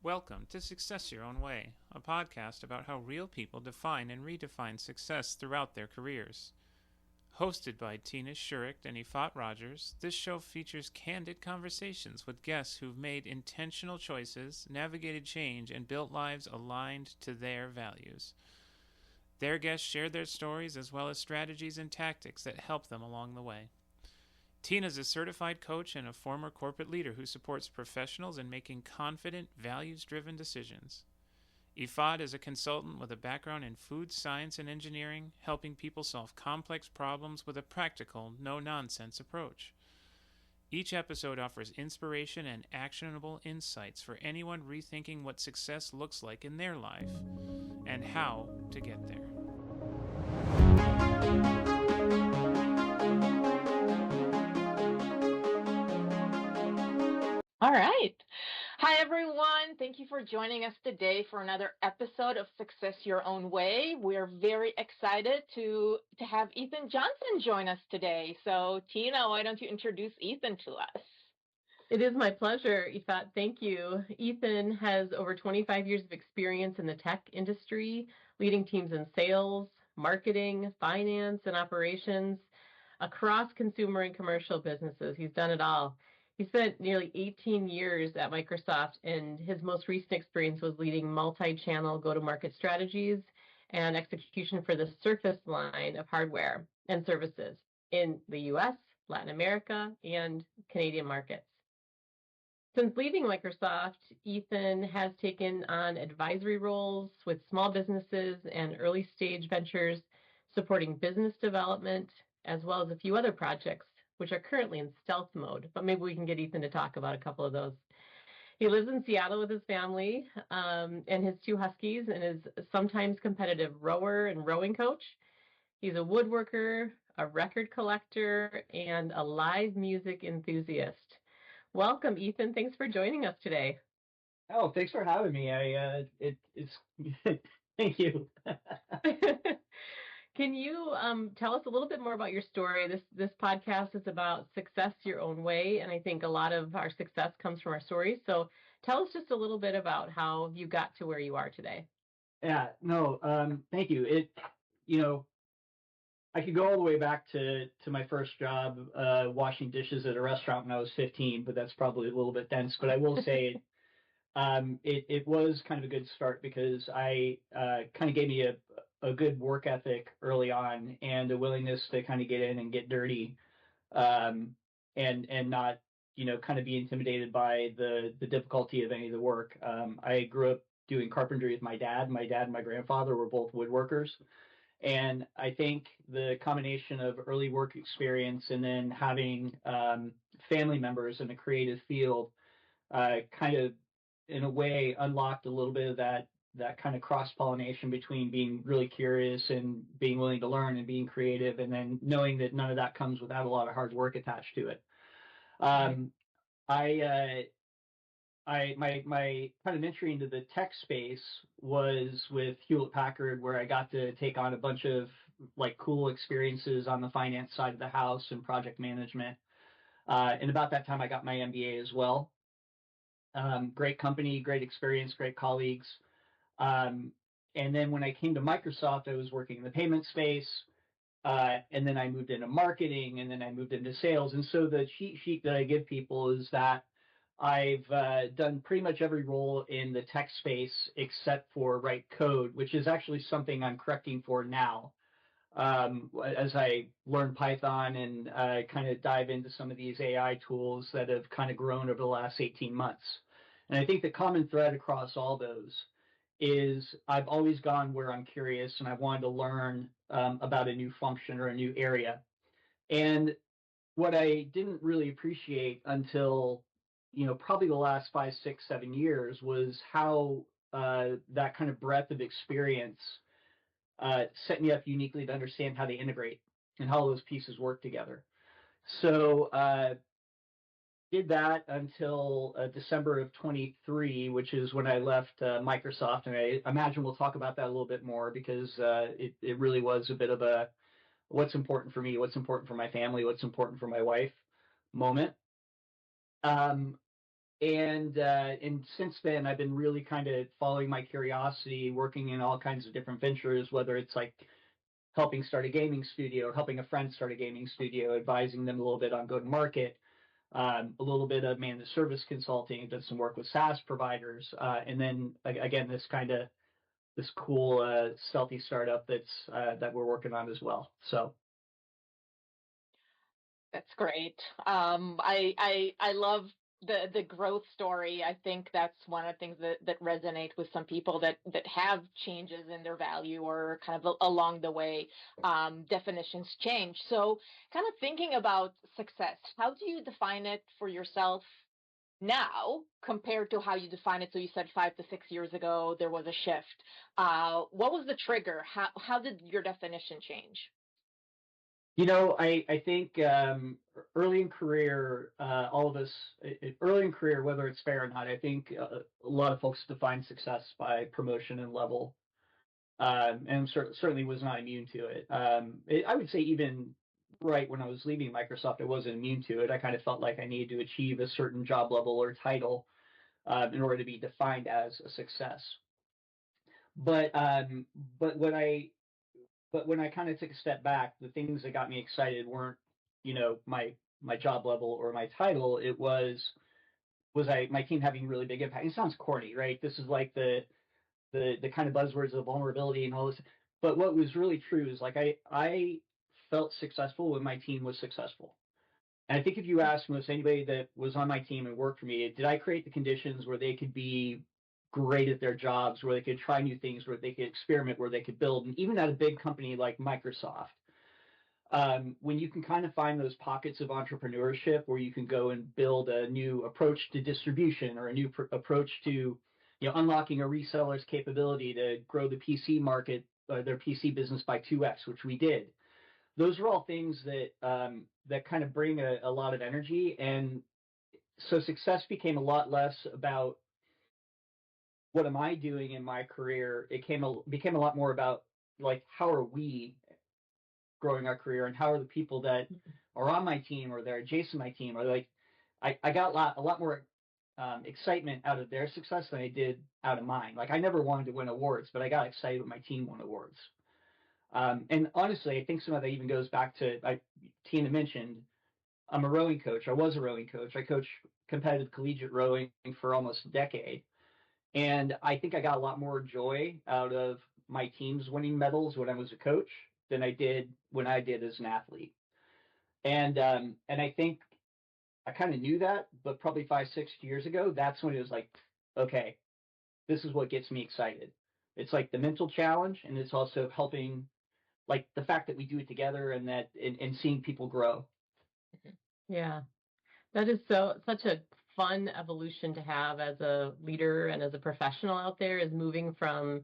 Welcome to Success Your Own Way, a podcast about how real people define and redefine success throughout their careers. Hosted by Tina Shurick and Ifat Rogers, this show features candid conversations with guests who've made intentional choices, navigated change, and built lives aligned to their values. Their guests share their stories as well as strategies and tactics that help them along the way. Tina's a certified coach and a former corporate leader who supports professionals in making confident, values-driven decisions. Ifad is a consultant with a background in food science and engineering, helping people solve complex problems with a practical, no-nonsense approach. Each episode offers inspiration and actionable insights for anyone rethinking what success looks like in their life and how to get there. All right. Hi, everyone. Thank you for joining us today for another episode of Success Your Own Way. We're very excited to have Ethan Johnson join us today. So, Tina, why don't you introduce Ethan to us? It is my pleasure, Ifat. Thank you. Ethan has over 25 years of experience in the tech industry, leading teams in sales, marketing, finance, and operations across consumer and commercial businesses. He's done it all. He spent nearly 18 years at Microsoft, and his most recent experience was leading multi-channel go-to-market strategies and execution for the Surface line of hardware and services in the U.S., Latin America, and Canadian markets. Since leaving Microsoft, Ethan has taken on advisory roles with small businesses and early-stage ventures, supporting business development, as well as a few other projects which are currently in stealth mode, but maybe we can get Ethan to talk about a couple of those. He lives in Seattle with his family and his two huskies and is a sometimes competitive rower and rowing coach. He's a woodworker, a record collector, and a live music enthusiast. Welcome, Ethan. Thanks for joining us today. Oh, thanks for having me. Thank you. Can you tell us a little bit more about your story? This podcast is about success your own way, and I think a lot of our success comes from our stories. So tell us just a little bit about how you got to where you are today. Yeah, no, thank you. I could go all the way back to my first job washing dishes at a restaurant when I was 15, but that's probably a little bit dense. But I will say it was kind of a good start because I kind of gave me a good work ethic early on and a willingness to kind of get in and get dirty and not, kind of be intimidated by the difficulty of any of the work. I grew up doing carpentry with my dad. My dad and my grandfather were both woodworkers. And I think the combination of early work experience and then having family members in a creative field kind of, in a way, unlocked a little bit of that kind of cross-pollination between being really curious and being willing to learn and being creative, and then knowing that none of that comes without a lot of hard work attached to it. My kind of entry into the tech space was with Hewlett Packard, where I got to take on a bunch of like cool experiences on the finance side of the house and project management. And about that time, I got my MBA as well. Great company, great experience, great colleagues. And then when I came to Microsoft, I was working in the payment space, and then I moved into marketing, and then I moved into sales. And so the cheat sheet that I give people is that I've done pretty much every role in the tech space except for write code, which is actually something I'm correcting for now. As I learn Python and kind of dive into some of these AI tools that have kind of grown over the last 18 months. And I think the common thread across all those is I've always gone where I'm curious and I wanted to learn about a new function or a new area. And what I didn't really appreciate until, probably the last 5, 6, 7 years was how that kind of breadth of experience set me up uniquely to understand how they integrate and how those pieces work together. So did that until December of 23, which is when I left Microsoft. And I imagine we'll talk about that a little bit more because it really was a bit of a what's important for me, what's important for my family, what's important for my wife moment. And since then, I've been really kind of following my curiosity, working in all kinds of different ventures, whether it's like helping start a gaming studio or helping a friend start a gaming studio, advising them a little bit on go-to-market, a little bit of managed service consulting, did some work with SaaS providers, and then again this cool stealthy startup that we're working on as well. So That's great. I love the growth story. I think that's one of the things that resonate with some people that have changes in their value or kind of along the way definitions change. So kind of thinking about success, how do you define it for yourself now compared to how you define it? So you said 5 to 6 years ago there was a shift. What was the trigger? How did your definition change? I think early in career, all of us, early in career, whether it's fair or not, I think a lot of folks define success by promotion and level, and certainly was not immune to it. I would say even right when I was leaving Microsoft, I wasn't immune to it. I kind of felt like I needed to achieve a certain job level or title in order to be defined as a success. But but when I but when I kind of took a step back, the things that got me excited weren't, my job level or my title. It was my team having really big impact. It sounds corny, right? This is like the kind of buzzwords of vulnerability and all this. But what was really true is like I felt successful when my team was successful. And I think if you ask most anybody that was on my team and worked for me, did I create the conditions where they could be great at their jobs, where they could try new things, where they could experiment, where they could build? And even at a big company like Microsoft, when you can kind of find those pockets of entrepreneurship where you can go and build a new approach to distribution or a new approach to unlocking a reseller's capability to grow the PC market, their PC business by 2x, which we did. Those are all things that kind of bring a lot of energy. And so success became a lot less about what am I doing in my career. It became a lot more about like, how are we growing our career, and how are the people that are on my team or they're adjacent to my team, or like I got a lot more excitement out of their success than I did out of mine. Like I never wanted to win awards, but I got excited when my team won awards. And honestly, I think some of that even goes back to, Tina mentioned, I'm a rowing coach. I was a rowing coach. I coached competitive collegiate rowing for almost a decade. And I think I got a lot more joy out of my teams winning medals when I was a coach than I did when I did as an athlete. And I think I kind of knew that, but probably 5, 6 years ago, that's when it was like, okay, this is what gets me excited. It's like the mental challenge, and it's also helping, like the fact that we do it together and that and seeing people grow. Yeah, that is such a fun evolution to have as a leader and as a professional out there, is moving from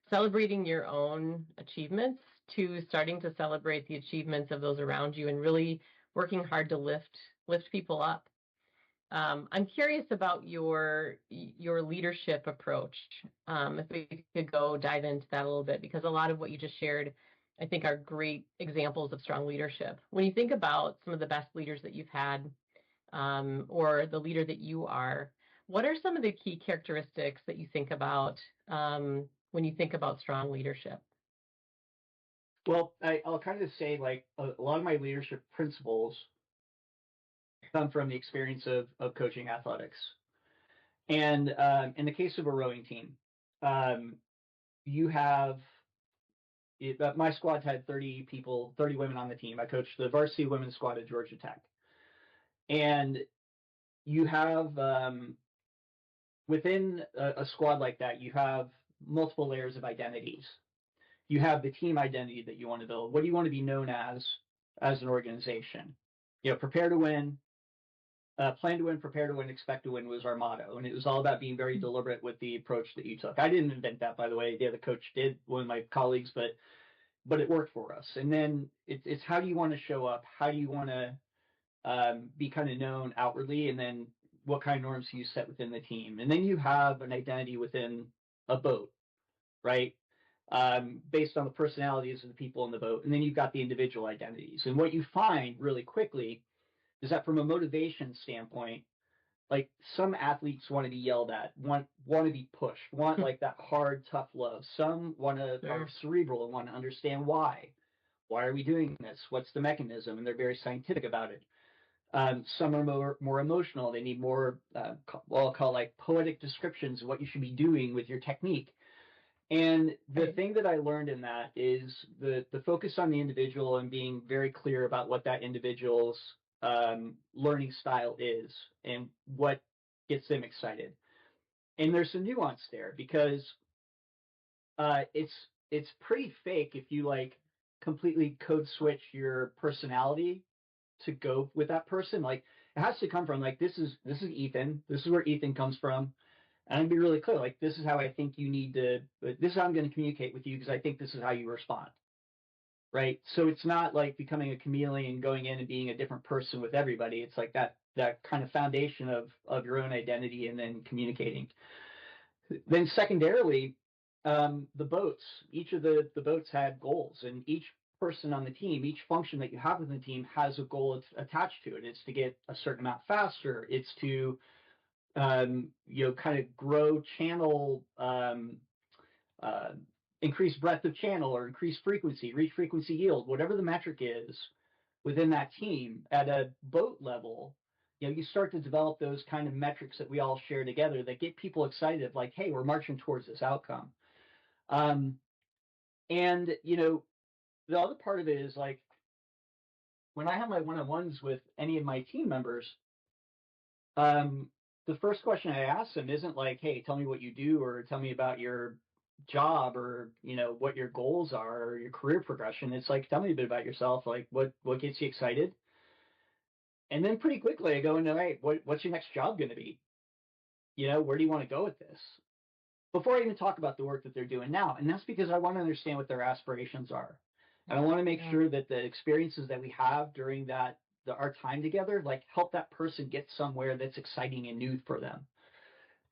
celebrating your own achievements to starting to celebrate the achievements of those around you and really working hard to lift people up. I'm curious about your leadership approach. If we could go dive into that a little bit, because a lot of what you just shared, I think, are great examples of strong leadership. When you think about some of the best leaders that you've had, or the leader that you are, what are some of the key characteristics that you think about when you think about strong leadership? Well, I'll kind of say, like, a lot of my leadership principles come from the experience of coaching athletics. And in the case of a rowing team, you have my squad had 30 people, 30 women on the team. I coached the varsity women's squad at Georgia Tech. And you have, within a squad like that, you have multiple layers of identities. You have the team identity that you want to build. What do you want to be known as an organization? Prepare to win, plan to win, prepare to win, expect to win was our motto. And it was all about being very deliberate with the approach that you took. I didn't invent that, by the way. The other coach did, one of my colleagues, but it worked for us. And then it's how do you want to show up? How do you want to be kind of known outwardly? And then what kind of norms do you set within the team? And then you have an identity within a boat, right? Based on the personalities of the people in the boat. And then you've got the individual identities. And what you find really quickly is that from a motivation standpoint, like some athletes want to be yelled at, want to be pushed, want like that hard, tough love. Some are cerebral and want to understand why. Why are we doing this? What's the mechanism? And they're very scientific about it. Some are more emotional. They need more, what I'll call like poetic descriptions of what you should be doing with your technique. And the thing that I learned in that is the focus on the individual and being very clear about what that individual's learning style is and what gets them excited. And there's some nuance there because it's pretty fake if you like completely code switch your personality to go with that person. Like it has to come from like this is Ethan. This is where Ethan comes from. And I'd be really clear, like, this is how I think you need to, this is how I'm going to communicate with you because I think this is how you respond, right? So it's not like becoming a chameleon, going in and being a different person with everybody. It's like that kind of foundation of your own identity and then communicating. Then secondarily, the boats, each of the boats had goals, and each person on the team, each function that you have within the team has a goal attached to it. It's to get a certain amount faster. It's to kind of grow channel, increase breadth of channel or increase frequency, reach frequency yield, whatever the metric is within that team at a boat level. You start to develop those kind of metrics that we all share together that get people excited, like, hey, we're marching towards this outcome. And the other part of it is like when I have my one-on-ones with any of my team members, the first question I ask them isn't like, hey, tell me what you do or tell me about your job or, what your goals are or your career progression. It's like, tell me a bit about yourself. Like what gets you excited? And then pretty quickly I go into, hey, what's your next job going to be? Where do you want to go with this? Before I even talk about the work that they're doing now. And that's because I want to understand what their aspirations are. And I want to make sure that the experiences that we have during our time together, like help that person get somewhere that's exciting and new for them.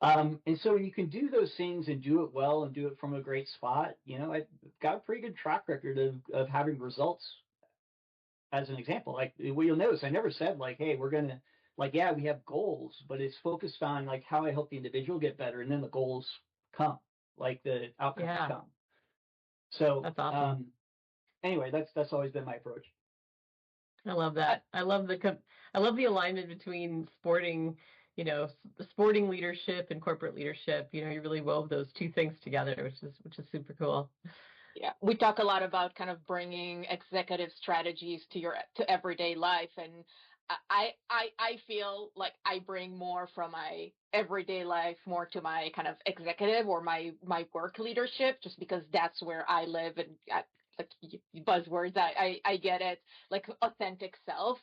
And so when you can do those things and do it well and do it from a great spot, I've got a pretty good track record of having results. As an example, like what you'll notice, I never said like, hey, we're going to like, yeah, we have goals, but it's focused on like how I help the individual get better. And then the goals come, like the outcomes come. So that's awesome. Anyway, that's always been my approach. I love that. I love the alignment between sporting leadership and corporate leadership. You really wove those two things together, which is super cool. Yeah, we talk a lot about kind of bringing executive strategies to everyday life, and I feel like I bring more from my everyday life more to my kind of executive or my work leadership, just because that's where I live and like buzzwords. I get it, like authentic self.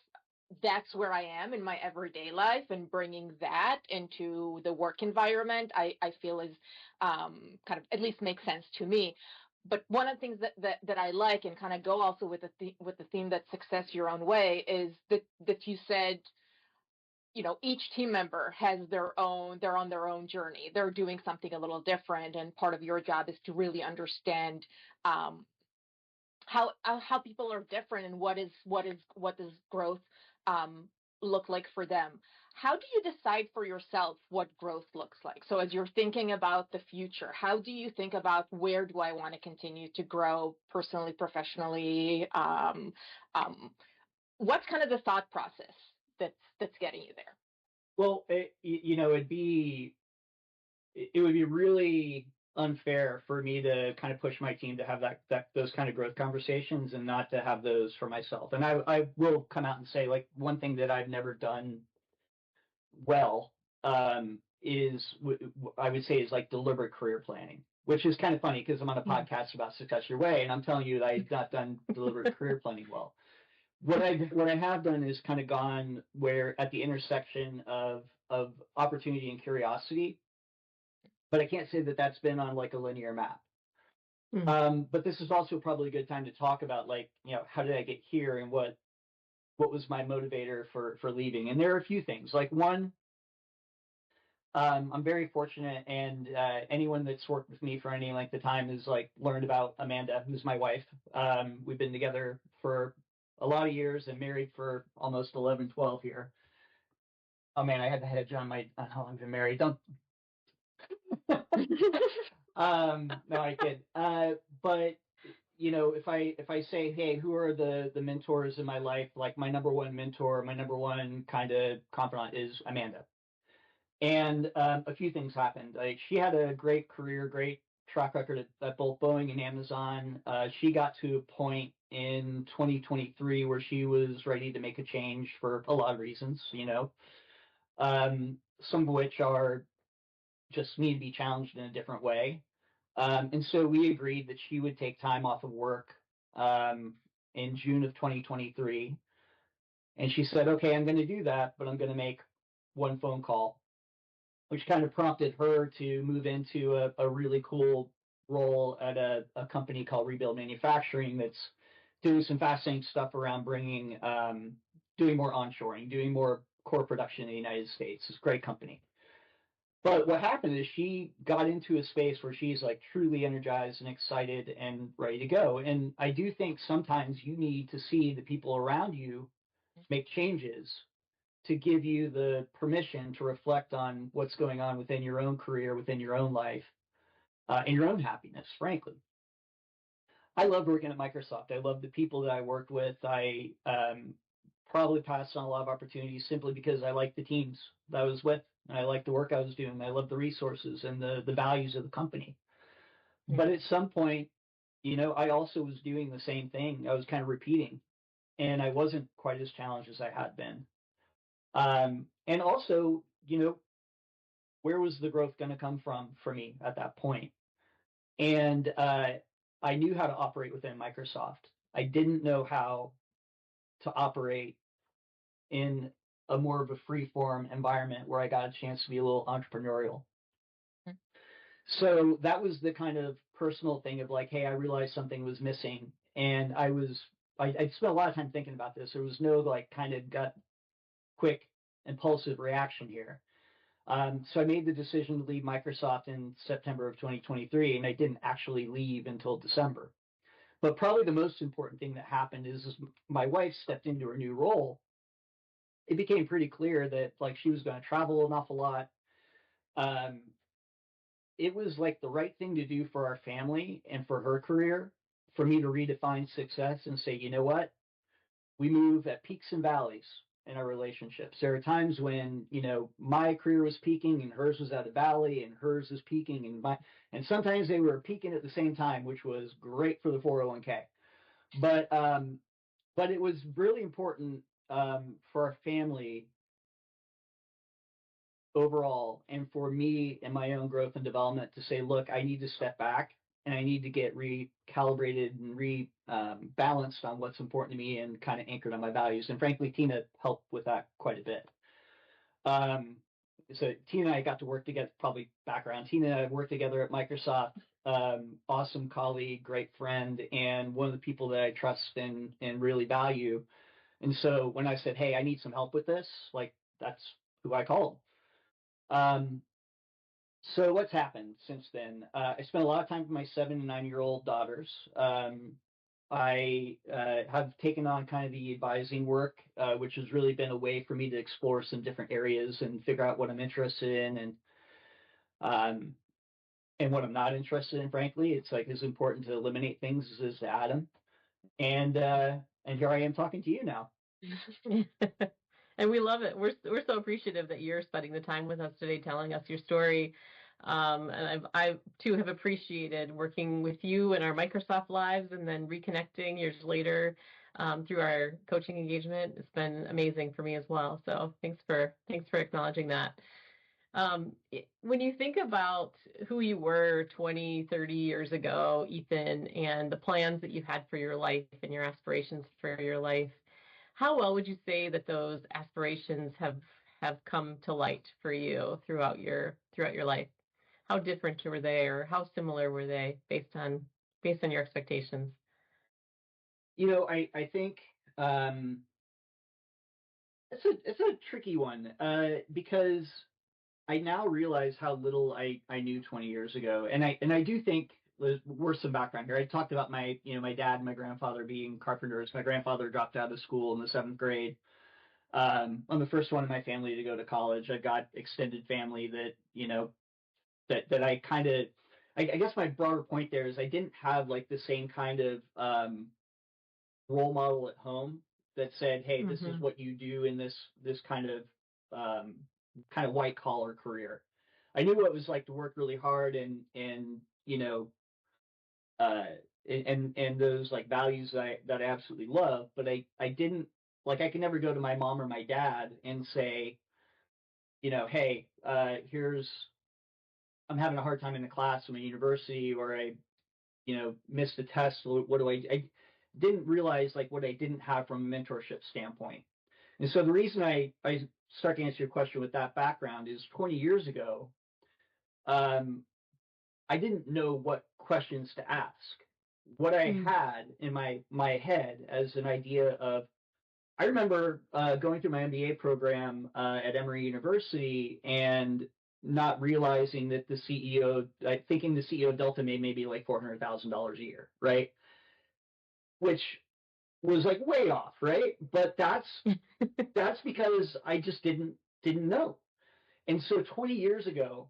That's where I am in my everyday life, and bringing that into the work environment, I feel is kind of at least makes sense to me. But one of the things that I like and kind of go also with the theme that success your own way is that you said, each team member has they're on their own journey. They're doing something a little different, and part of your job is to really understand how people are different and what does growth look like for them. How do you decide for yourself what growth looks like? So as you're thinking about the future, how do you think about where do I want to continue to grow personally, professionally? What's kind of the thought process that's getting you there? Well, it would be really unfair for me to kind of push my team to have those kind of growth conversations and not to have those for myself. And I will come out and say, like, one thing that I've never done well is I would say is like deliberate career planning, which is kind of funny because I'm on a podcast about Success Your Way, and I'm telling you that I've not done deliberate career planning well. What I have done is kind of gone where at the intersection of opportunity and curiosity, but I can't say that that's been on like a linear map. But this is also probably a good time to talk about like, how did I get here and what was my motivator for leaving? And there are a few things. Like one, I'm very fortunate, and anyone that's worked with me for any length of time has like learned about Amanda, who's my wife. We've been together for a lot of years and married for almost 11, 12 here. Oh man, I had the hedge on how long I've been married. Don't. No, I kid. But if I say, hey, who are the mentors in my life? Like my number one mentor, my number one kind of confidant is Amanda. And a few things happened. Like she had a great career, great track record at both Boeing and Amazon. She got to a point in 2023 where she was ready to make a change for a lot of reasons, some of which are just need to be challenged in a different way. And so we agreed that she would take time off of work in June of 2023. And she said, okay, I'm going to do that, but I'm going to make one phone call, which kind of prompted her to move into a really cool role at a company called Rebuild Manufacturing that's doing some fascinating stuff around doing more onshoring, doing more core production in the United States. It's a great company. But what happened is she got into a space where she's like truly energized and excited and ready to go. And I do think sometimes you need to see the people around you make changes to give you the permission to reflect on what's going on within your own career, within your own life, and your own happiness, frankly. I love working at Microsoft. I love the people that I worked with. I probably passed on a lot of opportunities simply because I liked the teams that I was with, and I liked the work I was doing. I loved the resources and the values of the company. But at some point, I also was doing the same thing. I was kind of repeating, and I wasn't quite as challenged as I had been. And also, where was the growth going to come from for me at that point? And I knew how to operate within Microsoft. I didn't know how to operate in a more of a free form environment where I got a chance to be a little entrepreneurial. So that was the kind of personal thing of like, hey, I realized something was missing. And I spent a lot of time thinking about this. There was no like kind of gut, quick, impulsive reaction here. So I made the decision to leave Microsoft in September of 2023, and I didn't actually leave until December. But probably the most important thing that happened is my wife stepped into her new role. It became pretty clear that like she was going to travel an awful lot. It was like the right thing to do for our family and for her career, for me to redefine success and say, you know what? We move at peaks and valleys in our relationships. There are times when, my career was peaking and hers was at a valley and hers is peaking and sometimes they were peaking at the same time, which was great for the 401k. But it was really important for our family overall and for me and my own growth and development to say, look, I need to step back and I need to get recalibrated and rebalanced on what's important to me and kind of anchored on my values. And frankly, Tina helped with that quite a bit. So Tina and I got to work together, probably background. Tina and I worked together at Microsoft, awesome colleague, great friend, and one of the people that I trust and really value. And so when I said, hey, I need some help with this, like that's who I called. So what's happened since then? I spent a lot of time with my 7 and 9-year-old daughters. I have taken on kind of the advising work, which has really been a way for me to explore some different areas and figure out what I'm interested in and what I'm not interested in. Frankly, it's like as important to eliminate things as it is to add them. And here I am talking to you now. And we love it. We're so appreciative that you're spending the time with us today, telling us your story. And I too have appreciated working with you in our Microsoft lives, and then reconnecting years later through our coaching engagement. It's been amazing for me as well. So thanks for acknowledging that. When you think about who you were 20, 30 years ago, Ethan, and the plans that you had for your life and your aspirations for your life, how well would you say that those aspirations have come to light for you throughout your life? How different were they, or how similar were they based on your expectations? I think it's a tricky one because I now realize how little I knew 20 years ago, and I do think there's some background here. I talked about my dad and my grandfather being carpenters. My grandfather dropped out of school in the 7th grade. I'm the first one in my family to go to college. I've got extended family that, that I kind of, I guess my broader point there is I didn't have like the same kind of role model at home that said, hey, this is what you do in this kind of white collar career. I knew what it was like to work really hard and uh, and those like values that I absolutely love, but I didn't like I could never go to my mom or my dad and say, hey, here's I'm having a hard time in the class in a university, or I missed a test. What do I didn't realize like what I didn't have from a mentorship standpoint. And so the reason I start to answer your question with that background is 20 years ago, I didn't know what questions to ask. What I had in my head as an idea of, I remember going through my MBA program at Emory University and not realizing that the CEO, thinking the CEO of Delta made maybe like $400,000 a year, right? Which was like way off, right? But that's because I just didn't know. And so 20 years ago,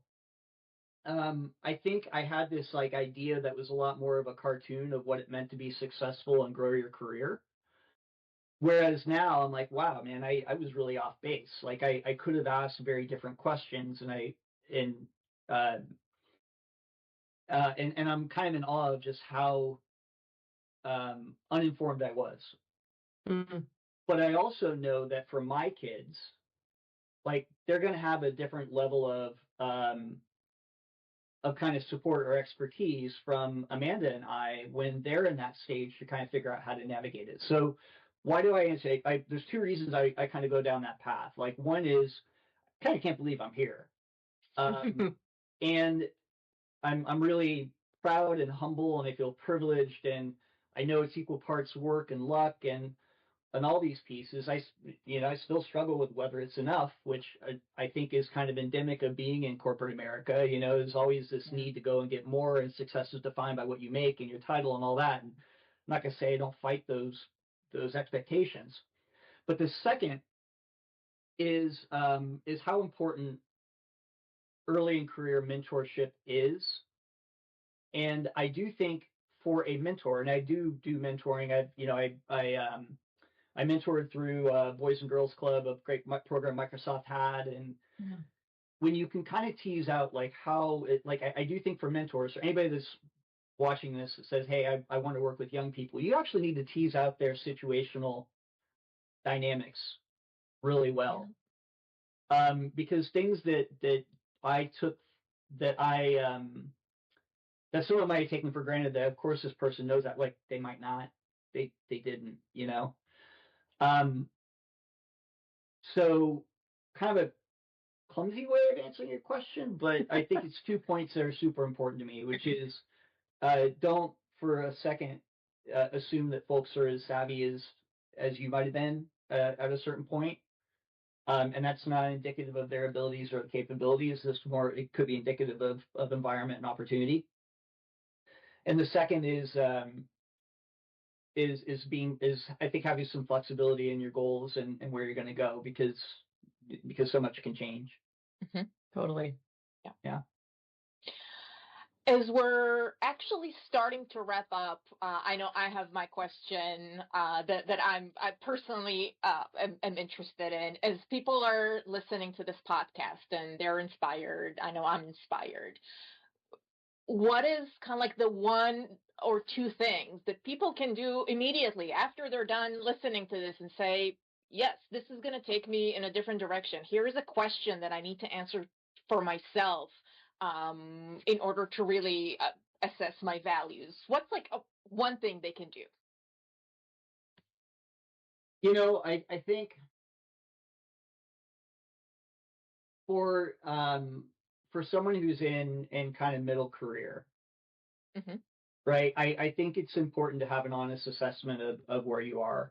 I think I had this like idea that was a lot more of a cartoon of what it meant to be successful and grow your career. Whereas now I'm like, wow, man, I was really off base. Like I could have asked very different questions, and I'm kind of in awe of just how uninformed I was. Mm-hmm. But I also know that for my kids, like they're going to have a different level of kind of support or expertise from Amanda and I when they're in that stage to kind of figure out how to navigate it. So why do I say there's two reasons I kind of go down that path. Like one is I kind of can't believe I'm here. And I'm really proud and humble, and I feel privileged, and I know it's equal parts work and luck and all these pieces. I still struggle with whether it's enough, which I think is kind of endemic of being in corporate America. There's always this need to go and get more, and success is defined by what you make and your title and all that. And I'm not going to say I don't fight those expectations. But the second is how important early in career mentorship is. And I do think for a mentor, and I do mentoring. I mentored through Boys and Girls Club, a great program Microsoft had, and when you can kind of tease out like how it, like I do think for mentors or anybody that's watching this that says, hey, I want to work with young people, you actually need to tease out their situational dynamics really well, because things that I took that that someone might have taken for granted that of course this person knows that, like they might not, they didn't, so kind of a clumsy way of answering your question, but I think it's 2 points that are super important to me, which is don't for a second assume that folks are as savvy as you might have been at a certain point. And that's not indicative of their abilities or capabilities. It could be indicative of environment and opportunity. And the second is I think having some flexibility in your goals and where you're going to go, because so much can change. Mm-hmm. Totally. Yeah. As we're actually starting to wrap up, I know I have my question that I personally am interested in. As people are listening to this podcast and they're inspired, I know I'm inspired. What is kind of like the one or two things that people can do immediately after they're done listening to this and say, yes, this is going to take me in a different direction. Here is a question that I need to answer for myself in order to really assess my values. What's like one thing they can do? I think for someone who's in kind of middle career, right? I think it's important to have an honest assessment of where you are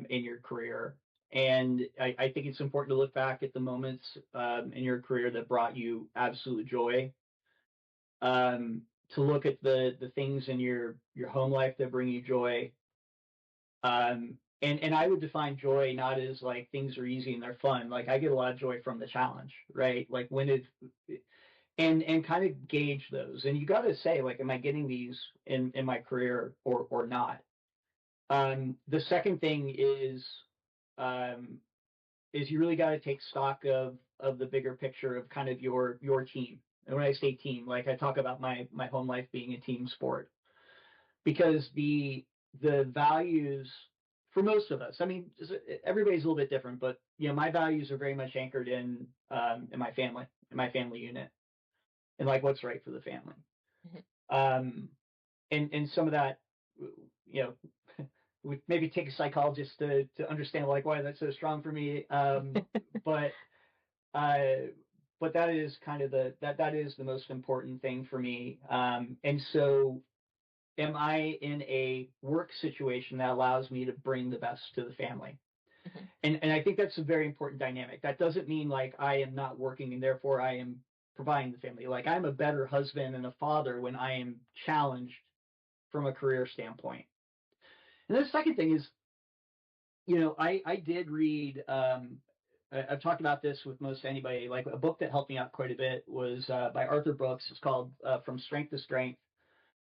in your career. And I think it's important to look back at the moments in your career that brought you absolute joy. To look at the things in your home life that bring you joy. And I would define joy not as like things are easy and they're fun. Like I get a lot of joy from the challenge, right? Like when it and kind of gauge those. And you got to say, like, am I getting these in my career or not? The second thing is you really got to take stock of the bigger picture of kind of your team. And when I say team, like I talk about my home life being a team sport, because the values for most of us, I mean, everybody's a little bit different, but my values are very much anchored in my family unit, and like what's right for the family. And some of that, would maybe take a psychologist to understand like why that's so strong for me. But that is kind of that is the most important thing for me. And so am I in a work situation that allows me to bring the best to the family? And I think that's a very important dynamic. That doesn't mean like I am not working and therefore I am providing the family. Like I'm a better husband and a father when I am challenged from a career standpoint. And the second thing is, I did read, I've talked about this with most anybody, like a book that helped me out quite a bit was by Arthur Brooks. It's called From Strength to Strength.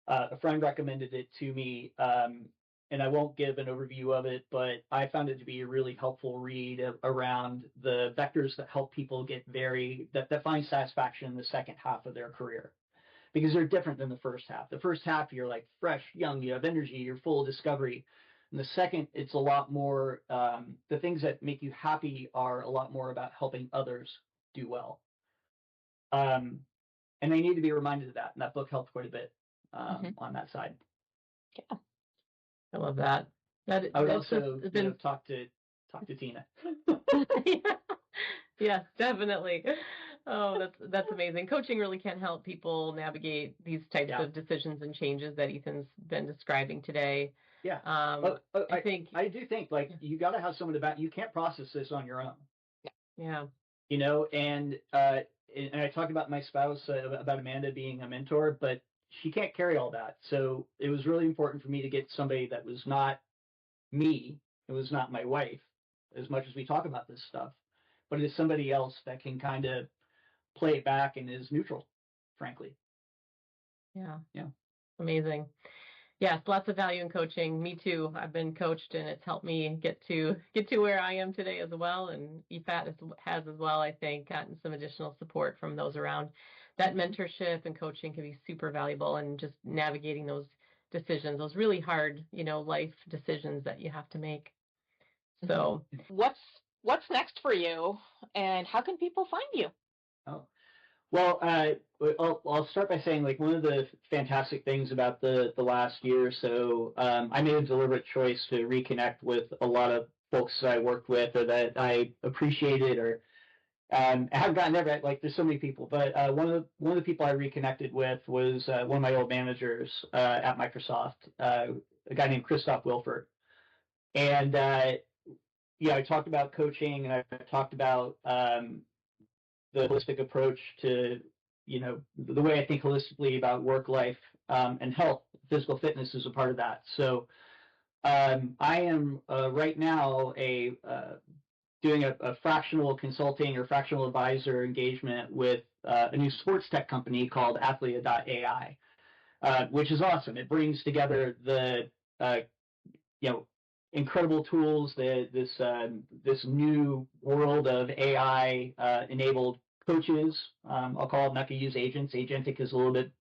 A friend recommended it to me, and I won't give an overview of it, but I found it to be a really helpful read around the vectors that help people get that find satisfaction in the second half of their career. Because they're different than the first half. The first half, you're like fresh, young, you have energy, you're full of discovery. And the second, it's a lot more, the things that make you happy are a lot more about helping others do well. And they need to be reminded of that. And that book helped quite a bit on that side. Yeah. I love that. I would also talk to Tina. Yes, definitely. Oh, that's amazing. Coaching really can help people navigate these types of decisions and changes that Ethan's been describing today. Yeah. I do think like you got to have someone you can't process this on your own. Yeah. And I talked about my spouse, about Amanda being a mentor, but she can't carry all that. So it was really important for me to get somebody that was not me. It was not my wife, as much as we talk about this stuff, but it is somebody else that can kind of play it back and is neutral, frankly. Yeah. Yeah. Amazing. Yes, lots of value in coaching. Me too. I've been coached and it's helped me get to where I am today as well. And EFAT has as well, I think, gotten some additional support from those around. That mentorship and coaching can be super valuable in just navigating those decisions, those really hard, life decisions that you have to make. So what's next for you and how can people find you? Oh, well, I'll start by saying like one of the fantastic things about the last year or so, I made a deliberate choice to reconnect with a lot of folks that I worked with or that I appreciated or I haven't gotten there, like there's so many people, but one of the people I reconnected with was one of my old managers at Microsoft, a guy named Christoph Wilford. And I talked about coaching and I talked about the holistic approach to, the way I think holistically about work life and health. Physical fitness is a part of that. So I am right now doing a fractional consulting or fractional advisor engagement with a new sports tech company called Athleta.ai, which is awesome. It brings together the incredible tools, this new world of AI enabled coaches. I'll call it, not to use agents. Agentic is a little bit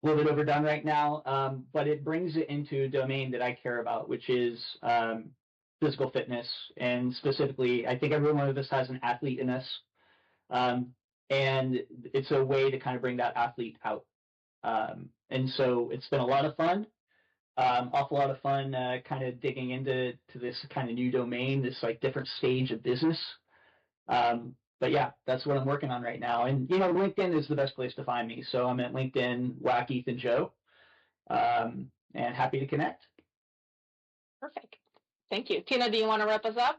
overdone right now, but it brings it into a domain that I care about, which is physical fitness, and specifically, I think every one of us has an athlete in us, and it's a way to kind of bring that athlete out. And so it's been a lot of fun, awful lot of fun, kind of digging into this kind of new domain, this like different stage of business. But yeah, that's what I'm working on right now. And LinkedIn is the best place to find me. So I'm at LinkedIn, Whack Ethan Joe, and happy to connect. Perfect. Thank you. Tina, do you want to wrap us up?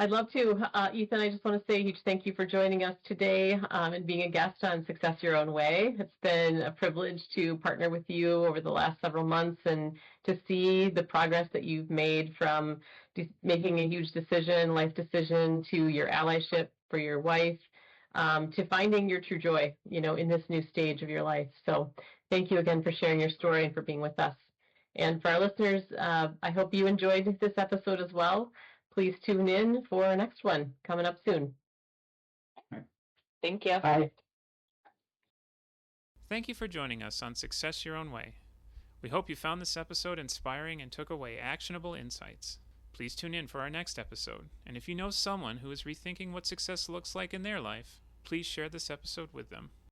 I'd love to. Ethan, I just want to say a huge thank you for joining us today and being a guest on Success Your Own Way. It's been a privilege to partner with you over the last several months and to see the progress that you've made from making a huge decision, life decision, to your allyship for your wife, to finding your true joy, in this new stage of your life. So thank you again for sharing your story and for being with us. And for our listeners, I hope you enjoyed this episode as well. Please tune in for our next one coming up soon. Thank you. Bye. Thank you for joining us on Success Your Own Way. We hope you found this episode inspiring and took away actionable insights. Please tune in for our next episode. And if you know someone who is rethinking what success looks like in their life, please share this episode with them.